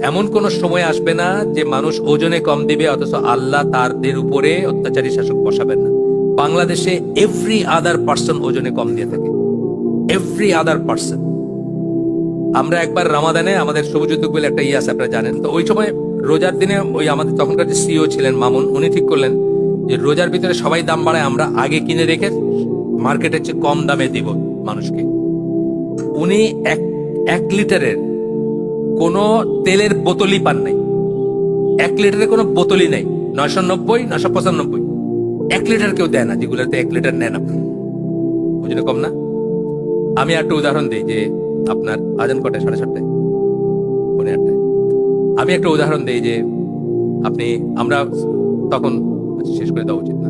এমন কোন সময় আসবে না যে মানুষ ওজনে কম দিবে অথচ আল্লাহ তাদের উপরে অত্যাচারী শাসক বসাবেন না। বাংলাদেশে এভরি আদার পার্সন ওজনে কম দিয়ে থাকে, এভরি আদার পার্সন। আমরা একবার রামাদানে আমাদের সবুজ উদ্যোগ বলে একটা আছে, আপনারা জানেন তো, ওই সময় রোজার দিনে ওই আমাদের তখনকার যে সিও ছিলেন মামুন, উনি ঠিক করলেন যে রোজার ভিতরে সবাই দাম বাড়ায়, আমরা আগে কিনে রেখে মার্কেটের চেয়ে কম দামে দিব মানুষকে। উনি এক এক লিটারের কোনো তেলের বোতলই পান নাই, 1 লিটারের কোনো বোতলই নেই, 990, 995, 1 লিটার কেউ দেয় না, যেগুলোতে 1 লিটার নেন আপনি, বুঝলে কম না। আমি একটা উদাহরণ দিই যে আপনার আজান কটায়? 7:30, 8:30। আমি একটা উদাহরণ দিই যে আমরা তখন, আচ্ছা শেষ করে দেওয়া উচিত না,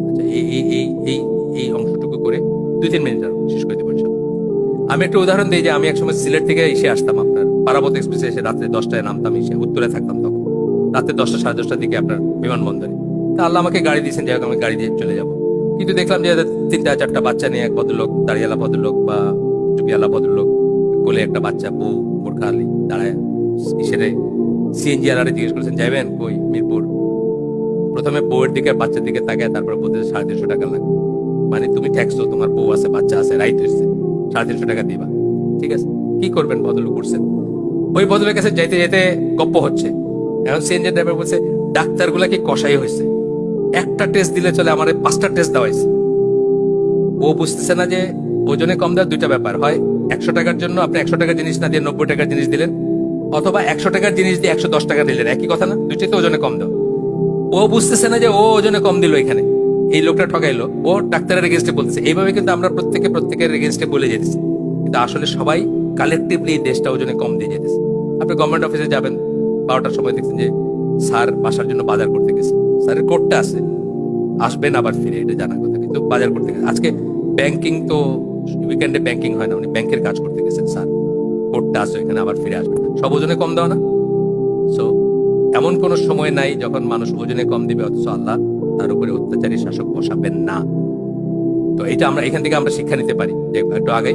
আচ্ছা এই এই এই এই এই অংশটুকু করে 2-3 মিনিট আর শেষ করে দেবো ইনশাআল্লাহ। আমি একটা উদাহরণ দিই যে আমি একসময় সিলেট থেকে এসে আসতাম, আপনার পারাবত এক্সপ্রেসে এসে রাত্রে 10টায় নামতাম, এসে উত্তরে থাকতাম তখন, রাত্রে 10টা 10:30টার দিকে আপনার বিমানবন্দরে। তা আল্লাহ আমাকে গাড়ি দিয়েছেন, যাই হোক আমি গাড়ি দিয়ে চলে যাব। কিন্তু দেখলাম যে 3-4টা বাচ্চা নিয়ে এক ভদ্রলোক, দাড়িওয়ালা ভদ্রলোক বা টুপিওয়ালা ভদ্রলোক, কোলে একটা বাচ্চা, বউ বোরখা আলী দাঁড়ায়, ইসেরে সিএনজি আলারে জিজ্ঞেস করেছেন যাইবেন কই? মিরপুর। প্রথমে বউয়ের দিকে বাচ্চার দিকে তাকায়, তারপর বলতে 350 টাকা লাগবে। মানে তুমি ট্যাক্স, তোমার বউ আছে বাচ্চা আছে, রাইট হয়েছে, 350 টাকা দিবা, ঠিক আছে। কি করবেন? ভদ্রলোক করছেন, ওই ভদ্রলোকের কাছে যাইতে যেতে গপ্প হচ্ছে। এখন সিএনজি ড্রাইভার বলছে ডাক্তার গুলা কি কষাই হয়েছে, একটা টেস্ট দিলে চলে, আমার 5টা টেস্ট দেওয়া হয়েছে। ও বুঝতেছে না যে ওজনে কম দেওয়ার 2টা ব্যাপার হয়, 100 টাকার জন্য আপনি 100 টাকার জিনিস না দিয়ে 90 টাকার জিনিস দিলেন, অথবা 100 টাকার জিনিস দিয়ে 110 টাকা দিলেন, একই কথা না? দুইটাতে ওজনে কম দাও। ও বুঝতেছে না যে ও ওজনে কম দিল, এখানে এই লোকটা ঠকাইলো, ও ডাক্তারের এগেনস্টে বলতেছে। এইভাবে কিন্তু আমরা প্রত্যেকের এগেনস্টে বলে যেতেছি, কিন্তু আসলে সবাই কালেকটিভলি এই দেশটা ওজনে কম দিয়ে যেতেছে। আপনি গভর্নমেন্ট অফিসে যাবেন, 12টার সময় দেখছেন যে স্যার বাসার জন্য বাজার করতে গেছে, স্যারের কোটটা আছে, আসবেন আবার ফিরে, এটা জানা কথা, কিন্তু বাজার করতে গেছে। আজকে ব্যাংকিং তো উইকেন্ডে ব্যাংকিং হয় না, উনি ব্যাংকের কাজ করতে গেছেন, স্যার কোটটা আছে এখানে, আবার ফিরে আসবেন, সব ওজনে কম দেওয়া না? সো এমন কোন সময় নাই যখন মানুষ ওজনে কম দিবে অথচ আল্লাহ তার উপরে অত্যাচারী শাসক বসাবেন না। তো এটা আমরা এখান থেকে আমরা শিক্ষা নিতে পারি যে একটু আগে